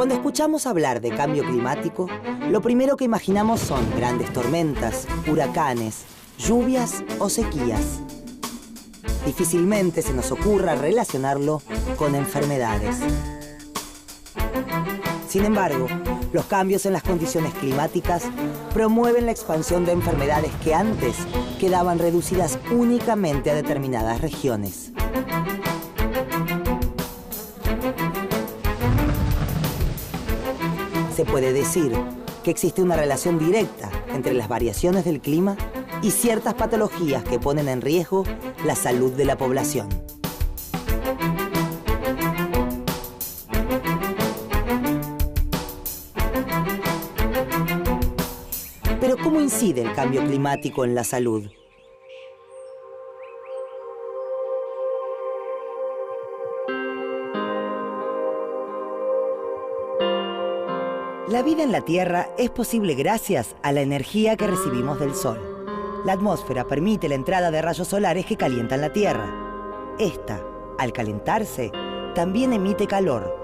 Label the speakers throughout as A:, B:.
A: Cuando escuchamos hablar de cambio climático, lo primero que imaginamos son grandes tormentas, huracanes, lluvias o sequías. Difícilmente se nos ocurra relacionarlo con enfermedades. Sin embargo, los cambios en las condiciones climáticas promueven la expansión de enfermedades que antes quedaban reducidas únicamente a determinadas regiones. Se puede decir que existe una relación directa entre las variaciones del clima y ciertas patologías que ponen en riesgo la salud de la población. Pero ¿cómo incide el cambio climático en la salud? La vida en la Tierra es posible gracias a la energía que recibimos del Sol. La atmósfera permite la entrada de rayos solares que calientan la Tierra. Esta, al calentarse, también emite calor.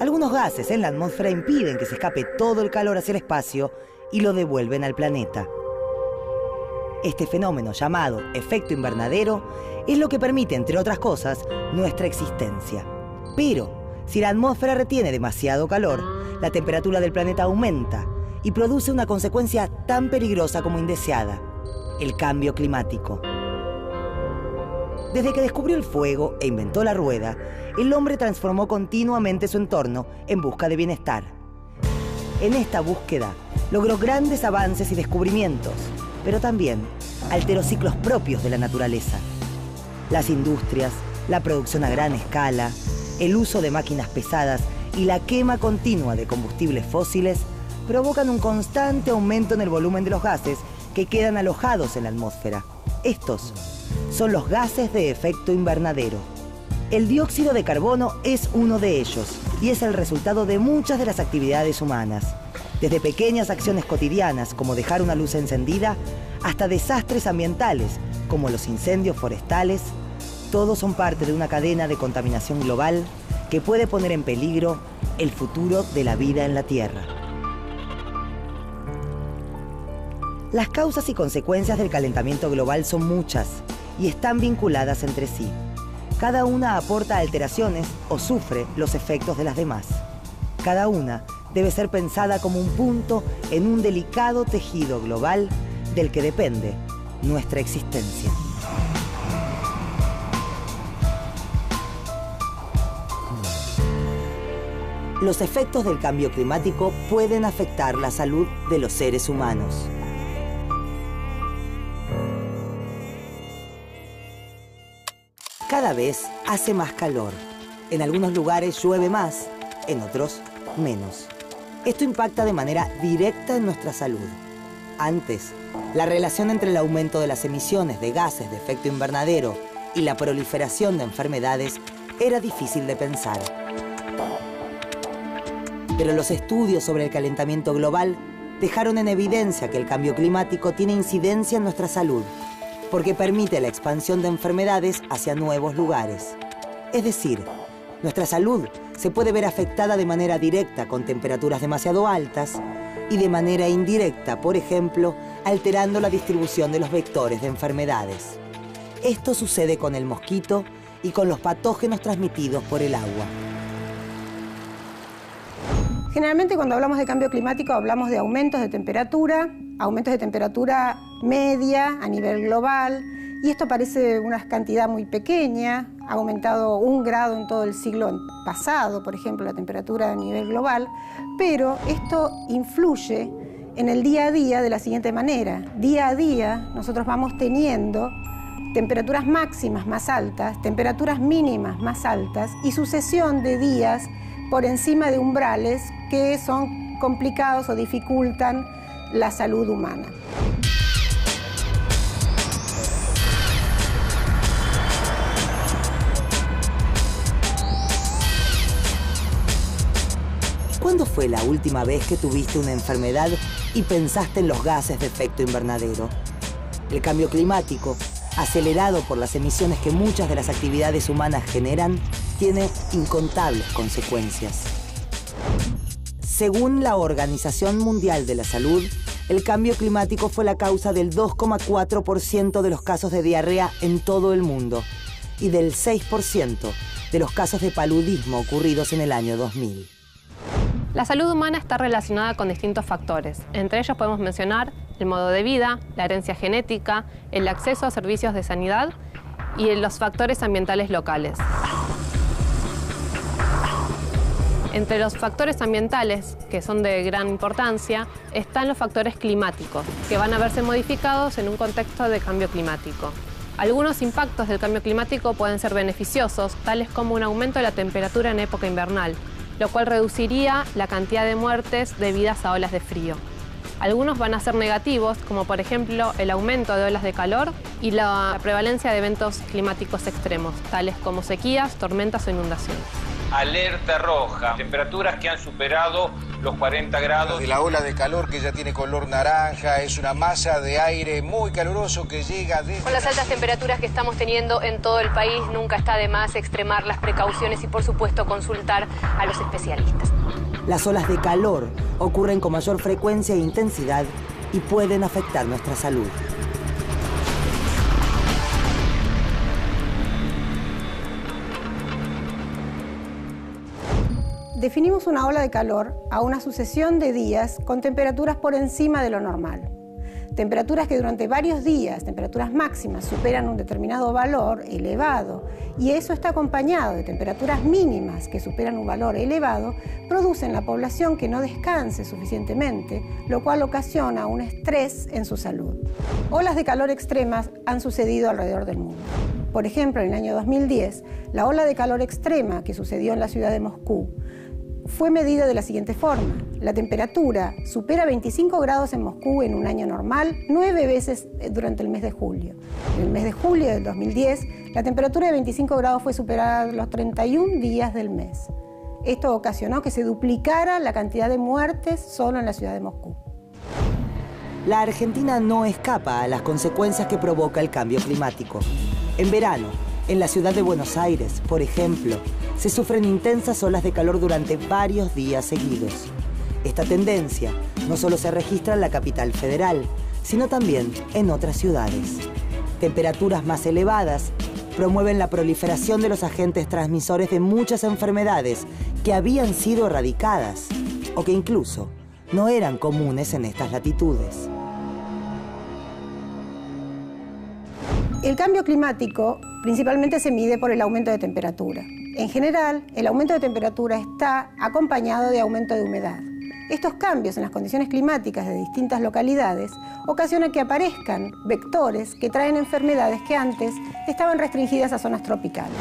A: Algunos gases en la atmósfera impiden que se escape todo el calor hacia el espacio y lo devuelven al planeta. Este fenómeno, llamado efecto invernadero, es lo que permite, entre otras cosas, nuestra existencia. Pero, si la atmósfera retiene demasiado calor, la temperatura del planeta aumenta y produce una consecuencia tan peligrosa como indeseada: el cambio climático. Desde que descubrió el fuego e inventó la rueda, el hombre transformó continuamente su entorno en busca de bienestar. En esta búsqueda, logró grandes avances y descubrimientos, pero también alteró ciclos propios de la naturaleza. Las industrias, la producción a gran escala, el uso de máquinas pesadas y la quema continua de combustibles fósiles provocan un constante aumento en el volumen de los gases que quedan alojados en la atmósfera. Estos son los gases de efecto invernadero. El dióxido de carbono es uno de ellos y es el resultado de muchas de las actividades humanas. Desde pequeñas acciones cotidianas como dejar una luz encendida hasta desastres ambientales como los incendios forestales, todos son parte de una cadena de contaminación global que puede poner en peligro el futuro de la vida en la Tierra. Las causas y consecuencias del calentamiento global son muchas y están vinculadas entre sí. Cada una aporta alteraciones o sufre los efectos de las demás. Cada una debe ser pensada como un punto en un delicado tejido global del que depende nuestra existencia. Los efectos del cambio climático pueden afectar la salud de los seres humanos. Cada vez hace más calor. En algunos lugares llueve más, en otros menos. Esto impacta de manera directa en nuestra salud. Antes, la relación entre el aumento de las emisiones de gases de efecto invernadero y la proliferación de enfermedades era difícil de pensar. Pero los estudios sobre el calentamiento global dejaron en evidencia que el cambio climático tiene incidencia en nuestra salud, porque permite la expansión de enfermedades hacia nuevos lugares. Es decir, nuestra salud se puede ver afectada de manera directa con temperaturas demasiado altas y de manera indirecta, por ejemplo, alterando la distribución de los vectores de enfermedades. Esto sucede con el mosquito y con los patógenos transmitidos por el agua.
B: Generalmente cuando hablamos de cambio climático hablamos de aumentos de temperatura media a nivel global, y esto parece una cantidad muy pequeña. Ha aumentado 1 grado en todo el siglo pasado, por ejemplo, la temperatura a nivel global, pero esto influye en el día a día de la siguiente manera. Día a día nosotros vamos teniendo temperaturas máximas más altas, temperaturas mínimas más altas y sucesión de días por encima de umbrales que son complicados o dificultan la salud humana.
A: ¿Cuándo fue la última vez que tuviste una enfermedad y pensaste en los gases de efecto invernadero? El cambio climático, acelerado por las emisiones que muchas de las actividades humanas generan, tiene incontables consecuencias. Según la Organización Mundial de la Salud, el cambio climático fue la causa del 2,4% de los casos de diarrea en todo el mundo y del 6% de los casos de paludismo ocurridos en el año 2000.
C: La salud humana está relacionada con distintos factores. Entre ellos podemos mencionar el modo de vida, la herencia genética, el acceso a servicios de sanidad y los factores ambientales locales. Entre los factores ambientales, que son de gran importancia, están los factores climáticos, que van a verse modificados en un contexto de cambio climático. Algunos impactos del cambio climático pueden ser beneficiosos, tales como un aumento de la temperatura en época invernal, lo cual reduciría la cantidad de muertes debidas a olas de frío. Algunos van a ser negativos, como por ejemplo el aumento de olas de calor y la prevalencia de eventos climáticos extremos, tales como sequías, tormentas o inundaciones.
D: Alerta roja, temperaturas que han superado los 40 grados.
E: De la ola de calor que ya tiene color naranja, es una masa de aire muy caluroso que llega de...
C: Con las altas temperaturas que estamos teniendo en todo el país, nunca está de más extremar las precauciones y por supuesto consultar a los especialistas.
A: Las olas de calor ocurren con mayor frecuencia e intensidad y pueden afectar nuestra salud.
B: Definimos una ola de calor a una sucesión de días con temperaturas por encima de lo normal. Temperaturas que durante varios días, temperaturas máximas, superan un determinado valor elevado, y eso está acompañado de temperaturas mínimas que superan un valor elevado, producen en la población que no descanse suficientemente, lo cual ocasiona un estrés en su salud. Olas de calor extremas han sucedido alrededor del mundo. Por ejemplo, en el año 2010, la ola de calor extrema que sucedió en la ciudad de Moscú fue medida de la siguiente forma. La temperatura supera 25 grados en Moscú en un año normal 9 veces durante el mes de julio. En el mes de julio del 2010, la temperatura de 25 grados fue superada los 31 días del mes. Esto ocasionó que se duplicara la cantidad de muertes solo en la ciudad de Moscú.
A: La Argentina no escapa a las consecuencias que provoca el cambio climático. En verano, en la ciudad de Buenos Aires, por ejemplo, se sufren intensas olas de calor durante varios días seguidos. Esta tendencia no solo se registra en la capital federal, sino también en otras ciudades. Temperaturas más elevadas promueven la proliferación de los agentes transmisores de muchas enfermedades que habían sido erradicadas o que incluso no eran comunes en estas latitudes.
B: El cambio climático principalmente se mide por el aumento de temperatura. En general, el aumento de temperatura está acompañado de aumento de humedad. Estos cambios en las condiciones climáticas de distintas localidades ocasionan que aparezcan vectores que traen enfermedades que antes estaban restringidas a zonas tropicales.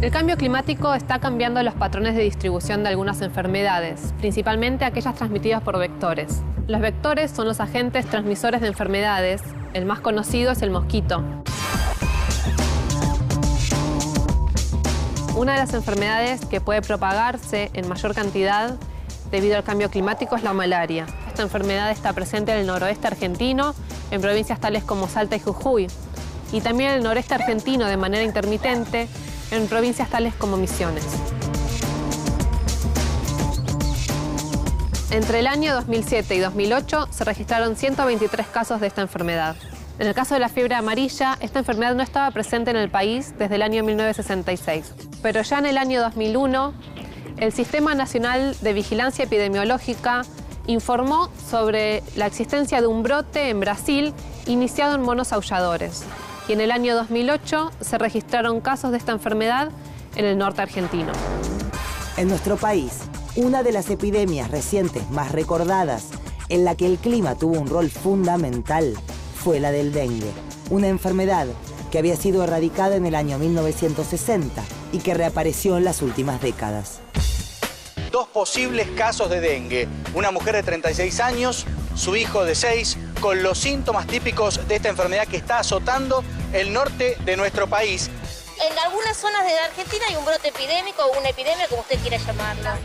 C: El cambio climático está cambiando los patrones de distribución de algunas enfermedades, principalmente aquellas transmitidas por vectores. Los vectores son los agentes transmisores de enfermedades. El más conocido es el mosquito. Una de las enfermedades que puede propagarse en mayor cantidad debido al cambio climático es la malaria. Esta enfermedad está presente en el noroeste argentino, en provincias tales como Salta y Jujuy, y también en el noreste argentino de manera intermitente, en provincias tales como Misiones. Entre el año 2007 y 2008 se registraron 123 casos de esta enfermedad. En el caso de la fiebre amarilla, esta enfermedad no estaba presente en el país desde el año 1966. Pero ya en el año 2001, el Sistema Nacional de Vigilancia Epidemiológica informó sobre la existencia de un brote en Brasil iniciado en monos aulladores. Y en el año 2008 se registraron casos de esta enfermedad en el norte argentino.
A: En nuestro país, una de las epidemias recientes más recordadas en la que el clima tuvo un rol fundamental fue la del dengue, una enfermedad que había sido erradicada en el año 1960 y que reapareció en las últimas décadas.
F: 2 posibles casos de dengue, una mujer de 36 años, su hijo de 6, con los síntomas típicos de esta enfermedad que está azotando el norte de nuestro país.
G: En algunas zonas de la Argentina hay un brote epidémico o una epidemia, como usted quiera llamarla.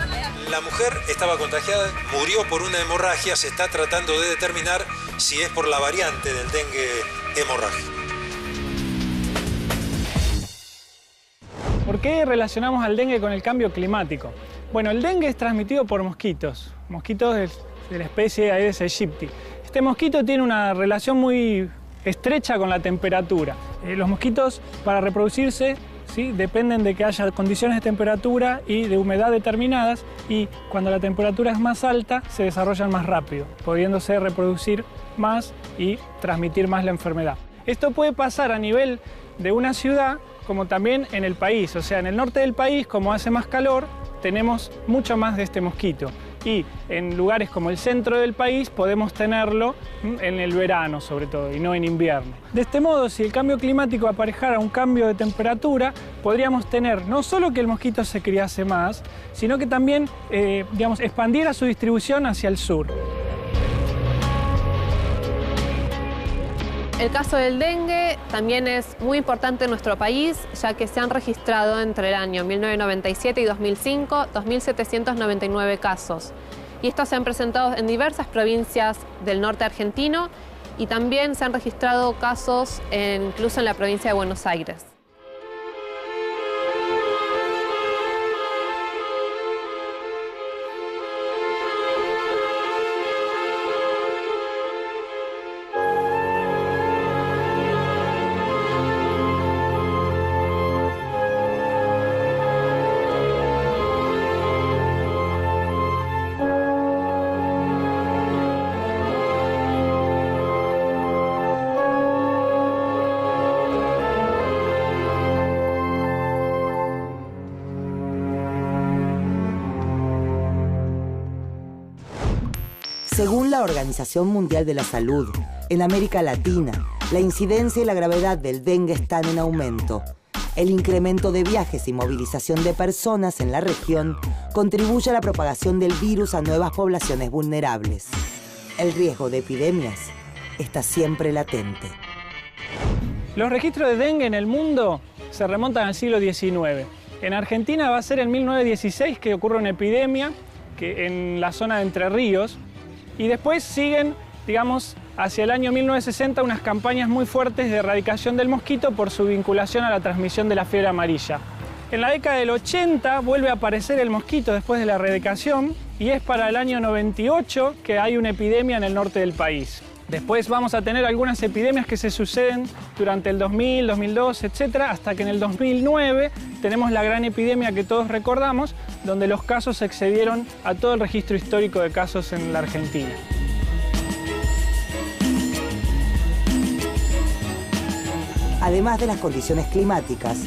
H: La mujer estaba contagiada, murió por una hemorragia, se está tratando de determinar si es por la variante del dengue hemorrágico.
I: ¿Por qué relacionamos al dengue con el cambio climático? Bueno, el dengue es transmitido por mosquitos de la especie Aedes aegypti. Este mosquito tiene una relación muy estrecha con la temperatura. Los mosquitos, para reproducirse, ¿sí?, dependen de que haya condiciones de temperatura y de humedad determinadas, y cuando la temperatura es más alta se desarrollan más rápido, pudiéndose reproducir más y transmitir más la enfermedad. Esto puede pasar a nivel de una ciudad como también en el país. O sea, en el norte del país, como hace más calor, tenemos mucho más de este mosquito. Y en lugares como el centro del país podemos tenerlo en el verano sobre todo y no en invierno. De este modo, si el cambio climático aparejara un cambio de temperatura, podríamos tener no solo que el mosquito se criase más, sino que también expandiera su distribución hacia el sur.
C: El caso del dengue también es muy importante en nuestro país, ya que se han registrado entre el año 1997 y 2005 2.799 casos. Y estos se han presentado en diversas provincias del norte argentino y también se han registrado casos incluso en la provincia de Buenos Aires.
A: Según la Organización Mundial de la Salud, en América Latina, la incidencia y la gravedad del dengue están en aumento. El incremento de viajes y movilización de personas en la región contribuye a la propagación del virus a nuevas poblaciones vulnerables. El riesgo de epidemias está siempre latente.
I: Los registros de dengue en el mundo se remontan al siglo XIX. En Argentina va a ser en 1916 que ocurre una epidemia en la zona de Entre Ríos, y después siguen, hacia el año 1960 unas campañas muy fuertes de erradicación del mosquito por su vinculación a la transmisión de la fiebre amarilla. En la década del 80 vuelve a aparecer el mosquito después de la erradicación y es para el año 98 que hay una epidemia en el norte del país. Después vamos a tener algunas epidemias que se suceden durante el 2000, 2002, etc., hasta que en el 2009 tenemos la gran epidemia que todos recordamos, donde los casos excedieron a todo el registro histórico de casos en la Argentina.
A: Además de las condiciones climáticas,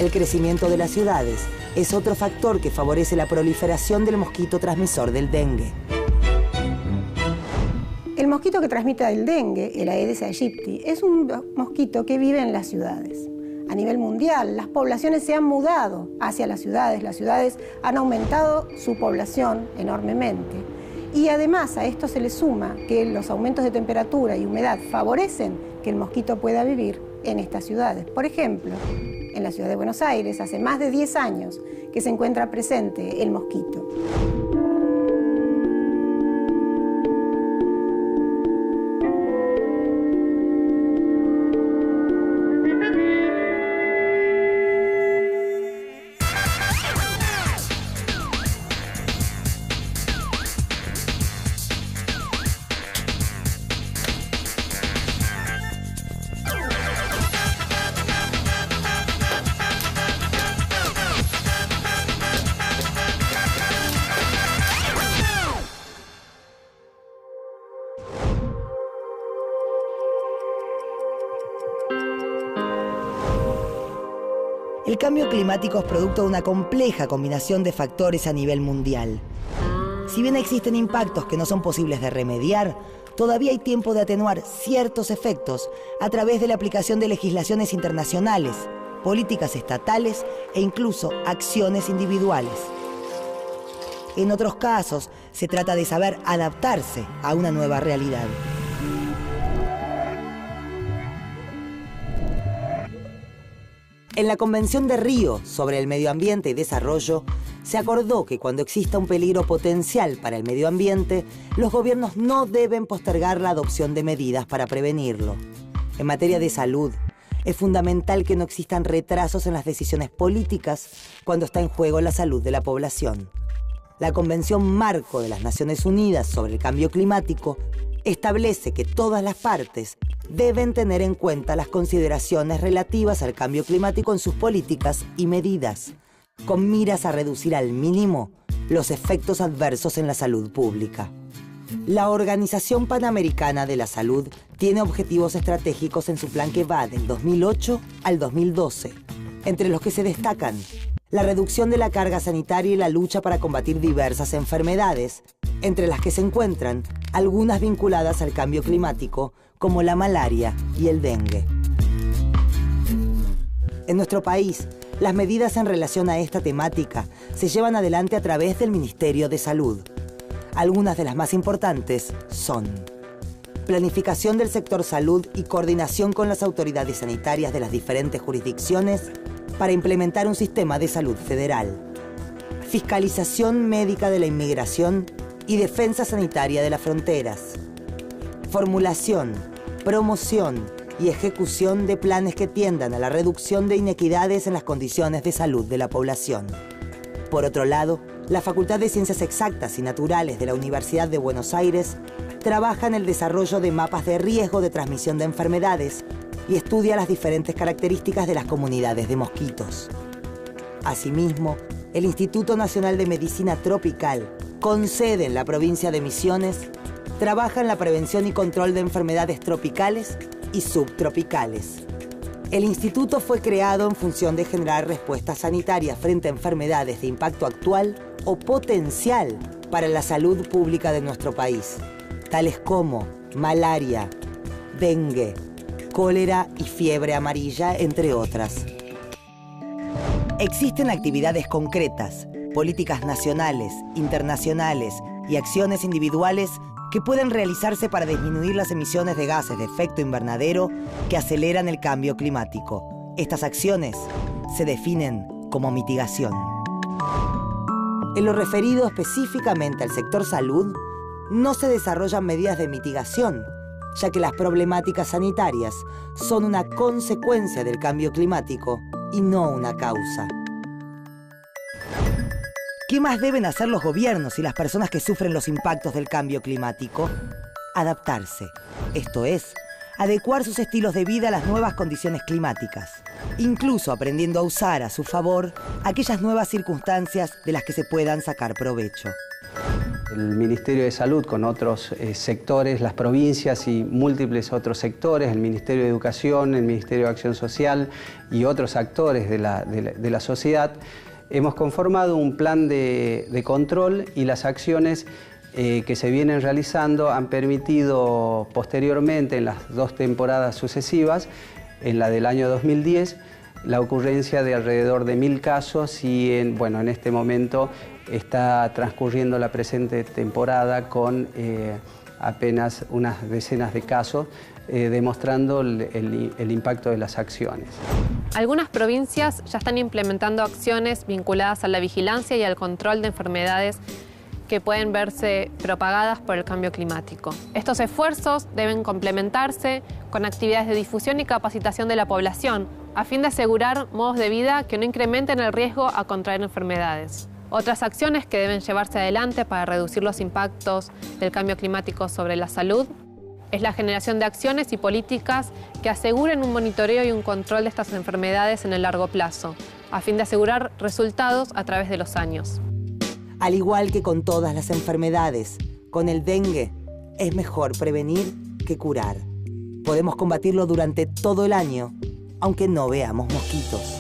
A: el crecimiento de las ciudades es otro factor que favorece la proliferación del mosquito transmisor del dengue.
B: El mosquito que transmite el dengue, el Aedes aegypti, es un mosquito que vive en las ciudades. A nivel mundial, las poblaciones se han mudado hacia las ciudades han aumentado su población enormemente. Y además a esto se le suma que los aumentos de temperatura y humedad favorecen que el mosquito pueda vivir en estas ciudades. Por ejemplo, en la ciudad de Buenos Aires, hace más de 10 años que se encuentra presente el mosquito.
A: El cambio climático es producto de una compleja combinación de factores a nivel mundial. Si bien existen impactos que no son posibles de remediar, todavía hay tiempo de atenuar ciertos efectos a través de la aplicación de legislaciones internacionales, políticas estatales e incluso acciones individuales. En otros casos, se trata de saber adaptarse a una nueva realidad. En la Convención de Río sobre el Medio Ambiente y Desarrollo, se acordó que cuando exista un peligro potencial para el medio ambiente, los gobiernos no deben postergar la adopción de medidas para prevenirlo. En materia de salud, es fundamental que no existan retrasos en las decisiones políticas cuando está en juego la salud de la población. La Convención Marco de las Naciones Unidas sobre el Cambio Climático establece que todas las partes deben tener en cuenta las consideraciones relativas al cambio climático en sus políticas y medidas, con miras a reducir al mínimo los efectos adversos en la salud pública. La Organización Panamericana de la Salud tiene objetivos estratégicos en su plan que va del 2008 al 2012, entre los que se destacan la reducción de la carga sanitaria y la lucha para combatir diversas enfermedades, entre las que se encuentran algunas vinculadas al cambio climático, como la malaria y el dengue. En nuestro país, las medidas en relación a esta temática se llevan adelante a través del Ministerio de Salud. Algunas de las más importantes son planificación del sector salud y coordinación con las autoridades sanitarias de las diferentes jurisdicciones para implementar un sistema de salud federal, fiscalización médica de la inmigración y defensa sanitaria de las fronteras, formulación, promoción y ejecución de planes que tiendan a la reducción de inequidades en las condiciones de salud de la población. Por otro lado, la Facultad de Ciencias Exactas y Naturales de la Universidad de Buenos Aires trabaja en el desarrollo de mapas de riesgo de transmisión de enfermedades y estudia las diferentes características de las comunidades de mosquitos. Asimismo, el Instituto Nacional de Medicina Tropical, con sede en la provincia de Misiones, trabaja en la prevención y control de enfermedades tropicales y subtropicales. El instituto fue creado en función de generar respuestas sanitarias frente a enfermedades de impacto actual o potencial para la salud pública de nuestro país, tales como malaria, dengue, cólera y fiebre amarilla, entre otras. Existen actividades concretas, políticas nacionales, internacionales y acciones individuales que pueden realizarse para disminuir las emisiones de gases de efecto invernadero que aceleran el cambio climático. Estas acciones se definen como mitigación. En lo referido específicamente al sector salud, no se desarrollan medidas de mitigación, ya que las problemáticas sanitarias son una consecuencia del cambio climático y no una causa. ¿Qué más deben hacer los gobiernos y las personas que sufren los impactos del cambio climático? Adaptarse, esto es, adecuar sus estilos de vida a las nuevas condiciones climáticas, incluso aprendiendo a usar a su favor aquellas nuevas circunstancias de las que se puedan sacar provecho.
J: El Ministerio de Salud con otros sectores, las provincias y múltiples otros sectores, el Ministerio de Educación, el Ministerio de Acción Social y otros actores de la sociedad, hemos conformado un plan de control y las acciones que se vienen realizando han permitido posteriormente, en las 2 temporadas sucesivas, en la del año 2010, la ocurrencia de alrededor de 1000 casos y en este momento está transcurriendo la presente temporada con apenas unas decenas de casos, demostrando el impacto de las acciones.
C: Algunas provincias ya están implementando acciones vinculadas a la vigilancia y al control de enfermedades que pueden verse propagadas por el cambio climático. Estos esfuerzos deben complementarse con actividades de difusión y capacitación de la población, a fin de asegurar modos de vida que no incrementen el riesgo a contraer enfermedades. Otras acciones que deben llevarse adelante para reducir los impactos del cambio climático sobre la salud es la generación de acciones y políticas que aseguren un monitoreo y un control de estas enfermedades en el largo plazo, a fin de asegurar resultados a través de los años.
A: Al igual que con todas las enfermedades, con el dengue es mejor prevenir que curar. Podemos combatirlo durante todo el año, aunque no veamos mosquitos.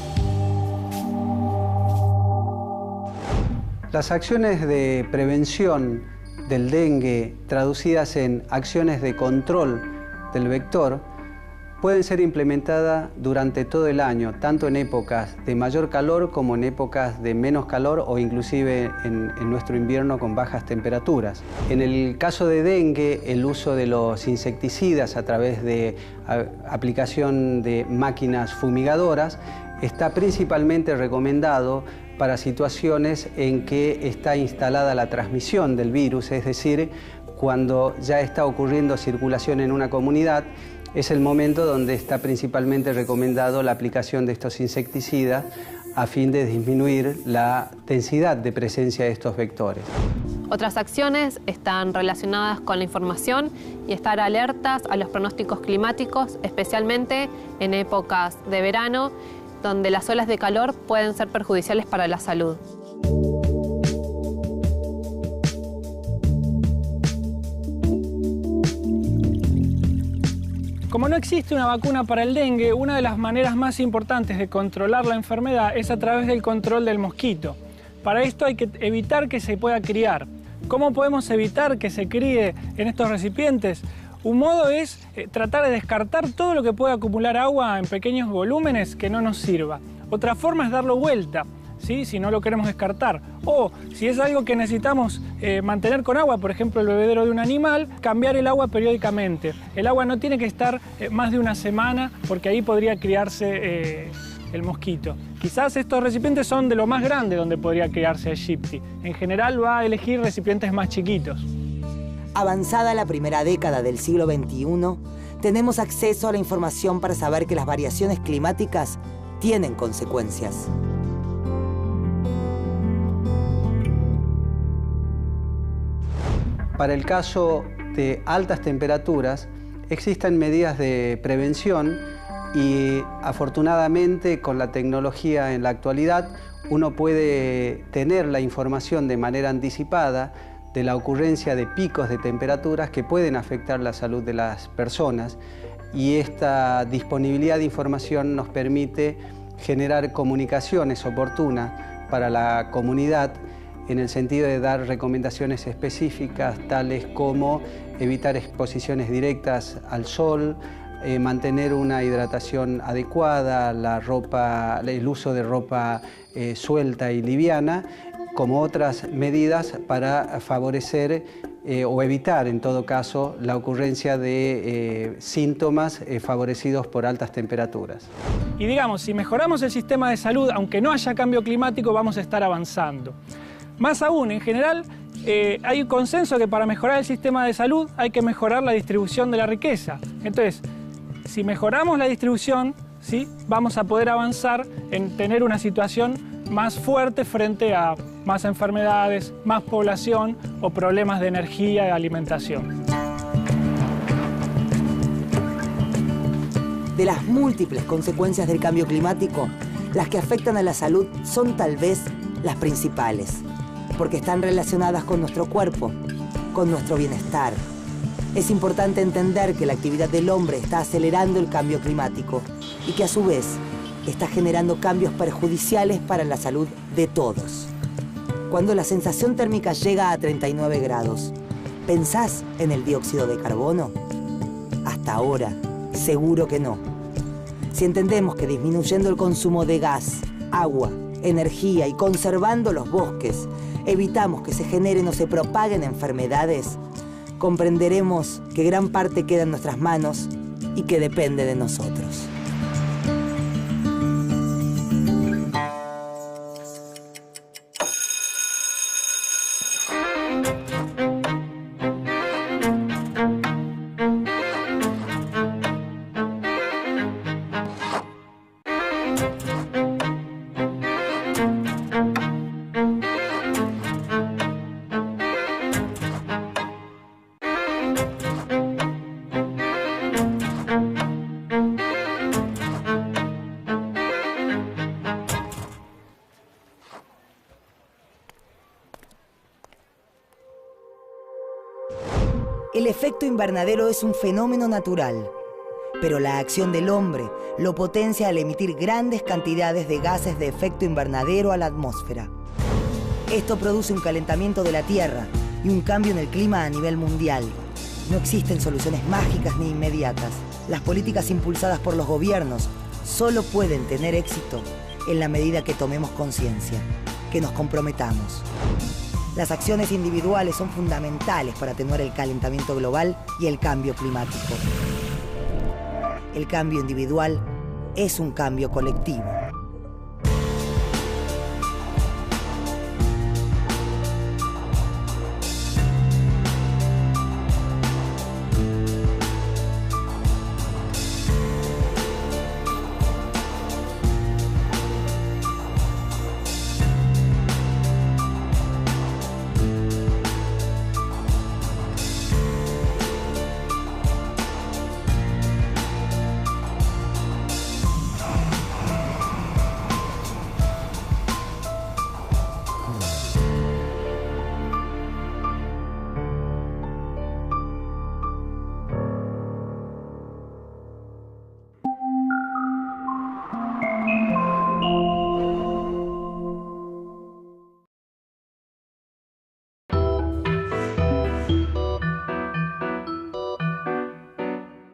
J: Las acciones de prevención del dengue, traducidas en acciones de control del vector, pueden ser implementadas durante todo el año, tanto en épocas de mayor calor como en épocas de menos calor o inclusive en nuestro invierno con bajas temperaturas. En el caso de dengue, el uso de los insecticidas a través de aplicación de máquinas fumigadoras está principalmente recomendado para situaciones en que está instalada la transmisión del virus, es decir, cuando ya está ocurriendo circulación en una comunidad es el momento donde está principalmente recomendado la aplicación de estos insecticidas a fin de disminuir la densidad de presencia de estos vectores.
C: Otras acciones están relacionadas con la información y estar alertas a los pronósticos climáticos, especialmente en épocas de verano, donde las olas de calor pueden ser perjudiciales para la salud.
I: Como no existe una vacuna para el dengue, una de las maneras más importantes de controlar la enfermedad es a través del control del mosquito. Para esto hay que evitar que se pueda criar. ¿Cómo podemos evitar que se críe en estos recipientes? Un modo es tratar de descartar todo lo que pueda acumular agua en pequeños volúmenes que no nos sirva. Otra forma es darlo vuelta, ¿sí? Si no lo queremos descartar. O si es algo que necesitamos mantener con agua, por ejemplo el bebedero de un animal, cambiar el agua periódicamente. El agua no tiene que estar más de una semana porque ahí podría criarse el mosquito. Quizás estos recipientes son de lo más grande donde podría criarse Aegypti. En general va a elegir recipientes más chiquitos.
A: Avanzada la primera década del siglo XXI, tenemos acceso a la información para saber que las variaciones climáticas tienen consecuencias.
J: Para el caso de altas temperaturas, existen medidas de prevención y afortunadamente con la tecnología en la actualidad uno puede tener la información de manera anticipada de la ocurrencia de picos de temperaturas que pueden afectar la salud de las personas, y esta disponibilidad de información nos permite generar comunicaciones oportunas para la comunidad en el sentido de dar recomendaciones específicas tales como evitar exposiciones directas al sol, mantener una hidratación adecuada, el uso de ropa suelta y liviana, como otras medidas para favorecer o evitar, en todo caso, la ocurrencia de síntomas favorecidos por altas temperaturas.
I: Y digamos, si mejoramos el sistema de salud, aunque no haya cambio climático, vamos a estar avanzando. Más aún, en general, hay un consenso que para mejorar el sistema de salud hay que mejorar la distribución de la riqueza. Entonces, si mejoramos la distribución, ¿sí?, vamos a poder avanzar en tener una situación más fuerte frente a más enfermedades, más población o problemas de energía y alimentación.
A: De las múltiples consecuencias del cambio climático, las que afectan a la salud son tal vez las principales, porque están relacionadas con nuestro cuerpo, con nuestro bienestar. Es importante entender que la actividad del hombre está acelerando el cambio climático y que a su vez está generando cambios perjudiciales para la salud de todos. Cuando la sensación térmica llega a 39 grados, ¿pensás en el dióxido de carbono? Hasta ahora, seguro que no. Si entendemos que disminuyendo el consumo de gas, agua, energía y conservando los bosques, evitamos que se generen o se propaguen enfermedades, comprenderemos que gran parte queda en nuestras manos y que depende de nosotros. El efecto invernadero es un fenómeno natural, pero la acción del hombre lo potencia al emitir grandes cantidades de gases de efecto invernadero a la atmósfera. Esto produce un calentamiento de la Tierra y un cambio en el clima a nivel mundial. No existen soluciones mágicas ni inmediatas. Las políticas impulsadas por los gobiernos solo pueden tener éxito en la medida que tomemos conciencia, que nos comprometamos. Las acciones individuales son fundamentales para atenuar el calentamiento global y el cambio climático. El cambio individual es un cambio colectivo.